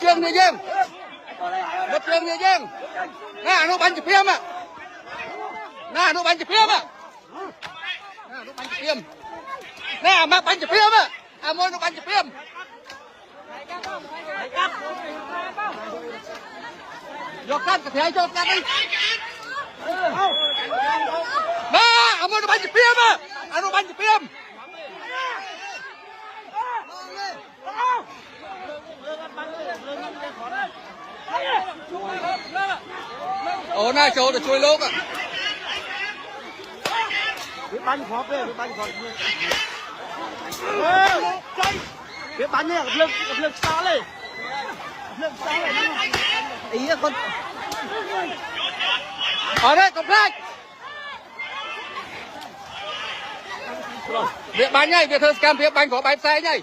trường này dương nè nó bắn chụp phim à nè nó bắn chụp phim à nè mà bắn chụp phim à môi nó bắn chụp phim vô cắt cái thẻ cho cắt đi nè môi nó bắn chụp phim à nó bắn chụp phim ồ này chỗ để chui lốp à biết bắn khó về biết bắn khó biết bắn này lực xa lên ý là con ở đây cầm flag việc bắn nhảy việc thơ scam việc bắn có bắn xe nhảy